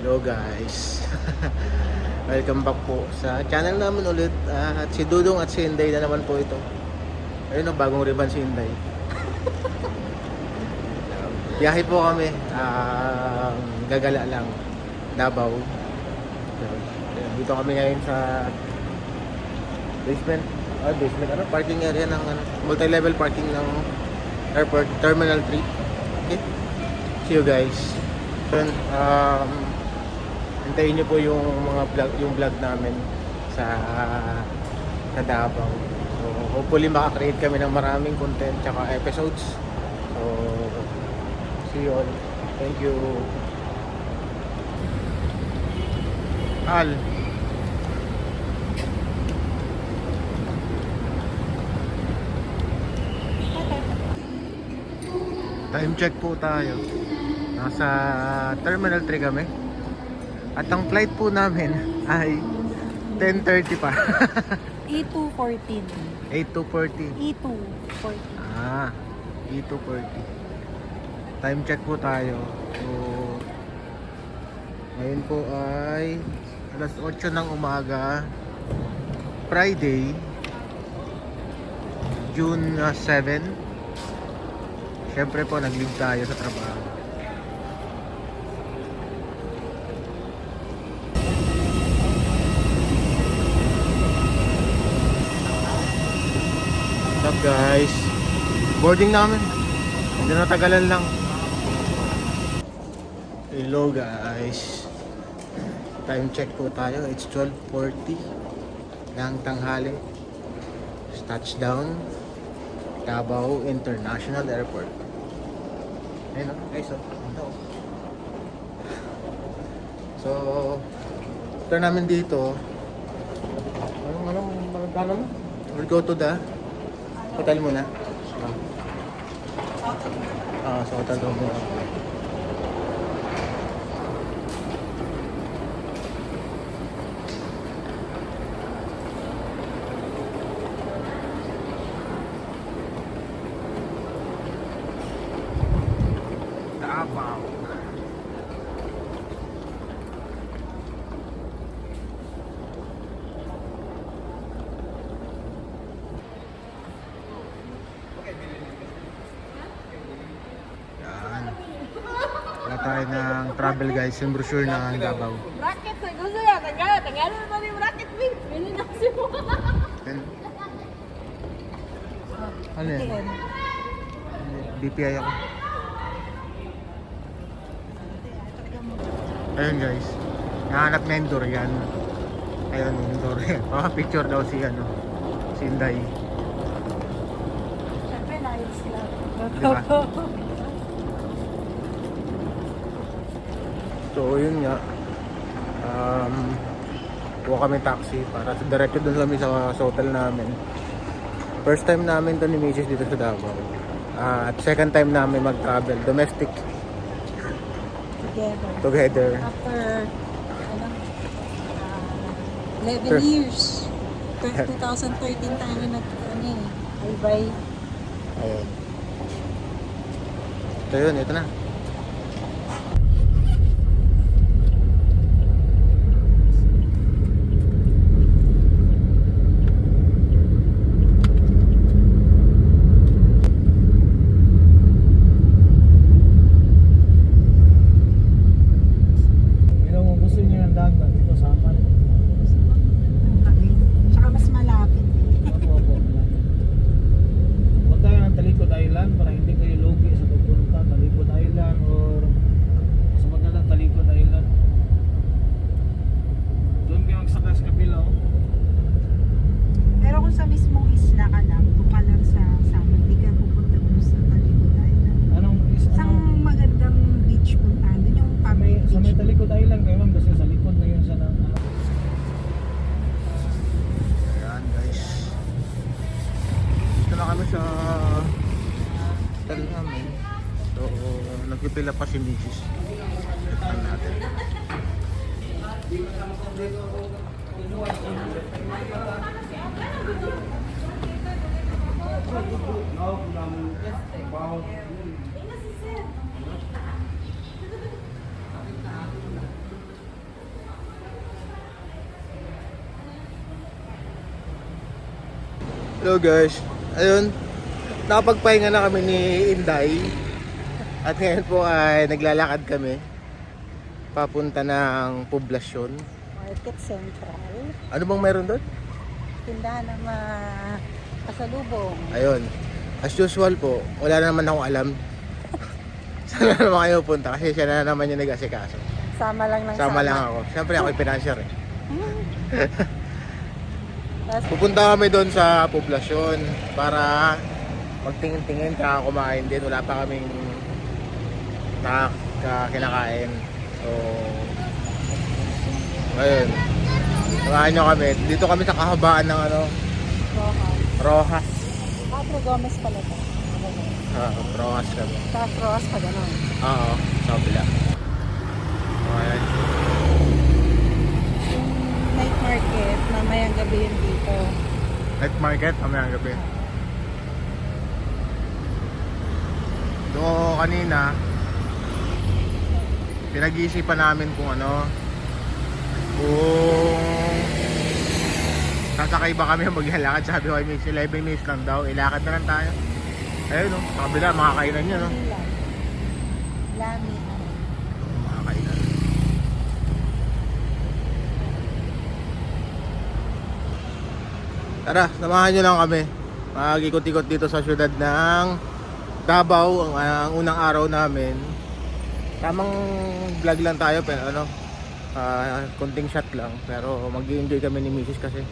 Hello guys. Welcome back po sa channel namin ulit. At si Dudong at si Inday na naman po ito. Ayun o, bagong ribbon si Inday. Biyahe po kami. Gagala lang. Davao. Dito kami ngayon sa basement. Parking area ng multi-level parking ng airport Terminal 3. Okay. See you guys. Then, hintayin nyo po yung mga vlog namin sa Davao. So, hopefully makakreate kami ng maraming content tsaka episodes. So, see you all. Thank you. Al. Time check po tayo. Nasa Terminal 3 kami. At ang flight po namin ay 10:30 pa. E214. 8:40. E214. E240. Time check po tayo. So, ngayon po ay alas 8 ng umaga. Friday, June 7. Siyempre po, nag-leave tayo sa trabaho. What's up guys? Boarding namin. Hindi natagalan lang. Hello guys. Time check po tayo. It's 12:40 ng tanghali. Touchdown Davao International Airport. Ayun o, guys o. So, ito namin dito. Anong we'll go to the hotel muna. Sa hotel muna. Davao. Wala tayo ng travel guys, yung brochure ng Davao. Bracket, gusto ya. Tagal na ba yung bracket, Will? Pili na kasi mo. Ano yan? BPI ako. Ayun guys, nahanap na yung durian. Ayun yung durian. Picture daw si si Inday. Siyempre, nayos sila. Diba? So yun nga, kuha kami taxi para diretso dun kami sa hotel namin. First time namin to ni Mrs. dito sa Davao. At second time namin mag-travel, domestic together. After 11 years. 2013 tayo bye-bye. Ayun. So yun, ito na. Tsaka mas malapit. Huwag tayo ng Talikod Island para hindi kayo lugi sa pagpunta Talikod Island or sa magandang Talikod Island. Doon kayo magsaka sa kabila. Pero kung sa mismong isla ka lang, doon ka lang sa Samar, hindi ka pupunta doon sa Talikod Island. Isang magandang beach puntahan, doon yung public Sa may beach. Talikod Island kayo ma'am kasi sa likod na yun siya ng Ayan guys. Dito na kami sa hotel namin. So, nagpipila pa si Mrs. Tignan natin. So guys, ayun, nakapagpahinga na kami ni Inday. At ngayon po ay naglalakad kami papunta ng poblasyon. Market Central. Ano bang meron doon? Tindahan ng pasalubong. Ayun, as usual po, wala na naman akong alam. Saan na naman kayo punta kasi siya na naman yung nag-asikaso. Sama lang ng Sama lang ako. Siyempre ako yung financier eh. Tapos, Pupunta kami doon sa poblasyon para magtingin-tingin ka kumain din. Wala pa kaming kinakain. So, ayun. Samahan nyo kami. Dito kami sa kahabaan ng Rojas. Patro Gomez pala ito. Rojas kami. Sa Rojas pa gano'n. Oo, sa kabila. Ayan. Yung night market, mamayang gabi yun dito. Night market, mamayang gabi. Doon kanina, pinag-iisipan namin kung sasakay ba kami maglalakad. Sabi ko, 11 minutes lang daw, ilakad na lang tayo. Ayun no, sa kabila, makakainan nyo no. Lami. Makakainan. Tara, samahan nyo lang kami. Mag-ikot-ikot dito sa syudad ng Davao, ang unang araw namin. Tamang vlog lang tayo, pero konting shot lang. Pero mag-i-enjoy kami ni Mrs. kasi.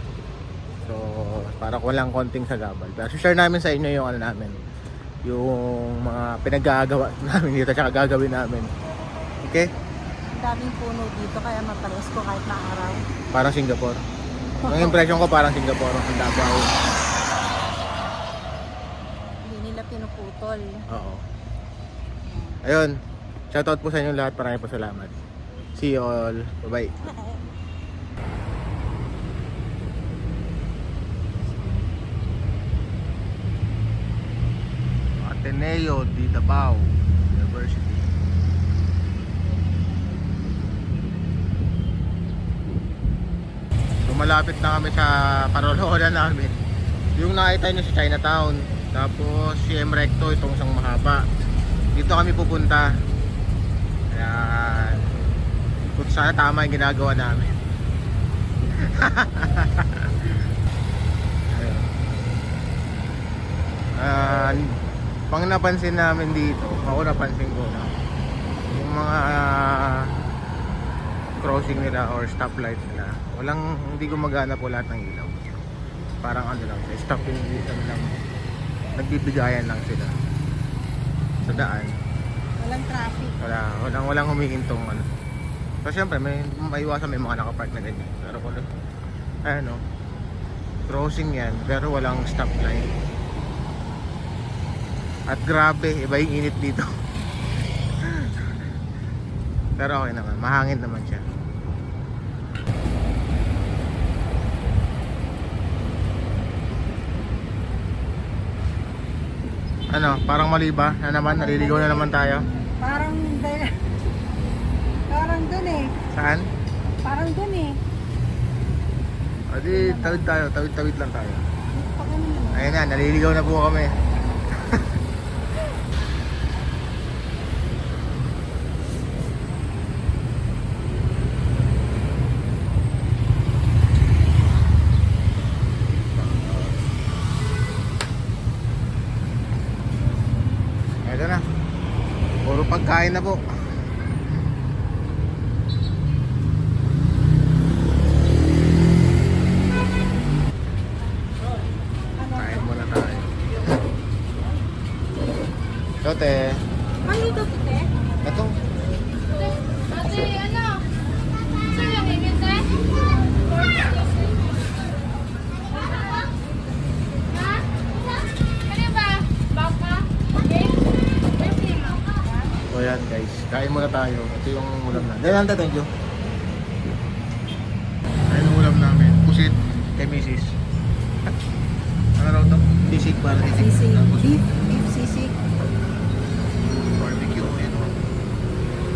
So, para walang konting sagabal. Pero share namin sa inyo yung namin. Yung mga pinagagawa namin dito, tsaka gagawin namin. Okay? Ang daming puno dito kaya mapares ko kahit na araw. Parang Singapore. Ang impression ko parang Singapore, ang Davao. Hindi nila pinuputol. Oo. Ayun. Shoutout po sa inyo lahat. Maraming po salamat. See you all. Bye-bye. Ateneo de Davao University. So malapit na kami sa paroloonan namin. Yung nakita nyo sa Chinatown. Tapos si M Recto, itong isang mahaba. Dito kami pupunta. Ayan. Kung sana tama yung ginagawa namin. Pang napansin namin dito, ako napansin ko na yung mga crossing nila or stoplight nila, hindi gumagana po lahat ng ilaw. Parang lang, stop indication lang, nagbibigayan lang sila sa daan. Walang traffic. Walang humihintong So syempre may maiwasan, may mga nakapark na ganyan. Pero crossing yan pero walang stoplight. At grabe, iba yung init dito. Pero okay naman, mahangin naman siya. Parang mali ba? Na naman, naliligaw na naman tayo. Parang dun eh. Saan? Parang dun eh. O di, tawid lang tayo. Pag ano naman. Ayun na, naliligaw na po kami. Ito na. Puro pagkain na po. Kain muna tayo. Tote. Ano ito, tite? Ito. Ate, ano? Sir, yung imit eh? Ha? Ano ba? Baka? Okay? So yan guys, kain muna tayo. Ito yung ulam namin. Dahil handa, thank you. Ayan yung ulam namin. Pusit kay Mrs. Ano raw ito? Sisig para Sisig. Tapos Beef sisig. barbecue. Ito.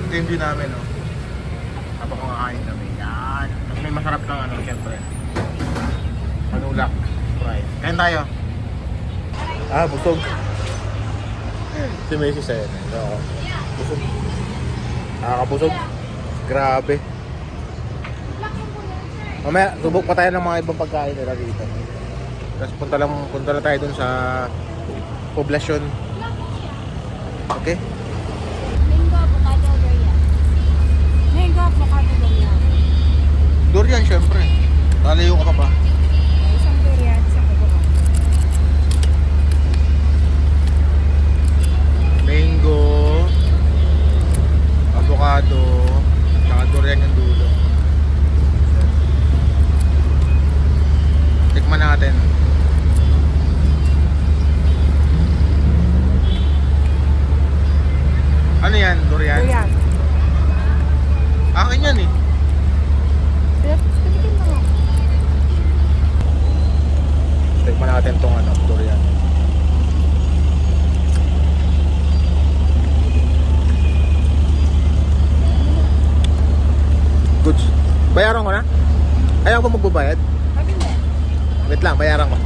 Ito yung view namin, no? Habang kumakain kami. Yan. Tapos may masarap kang syempre. Panulak. Right. Kain tayo. Busog. Si Macy sa'yo. Oo. Busog. Nakakabusog. Grabe. Mamaya, subok pa tayo ng mga ibang pagkain nila dito. Tapos punta lang tayo dun sa poblasyon. Okay? Mango, avocado, durian. Mango, avocado durian. Durian, syempre. Lalayo ka pa ba? Isang durian, isang avocado. Mango, avocado, saka durian yung dulo. Tikman natin. Ano yan? Durian? Durian. Akin yan eh. Titigin mo nga. Tikman natin tong durian. Goods. Bayaran ko na? Ayaw ko magbabayad? Sabi mo. Wait lang, bayaran ko.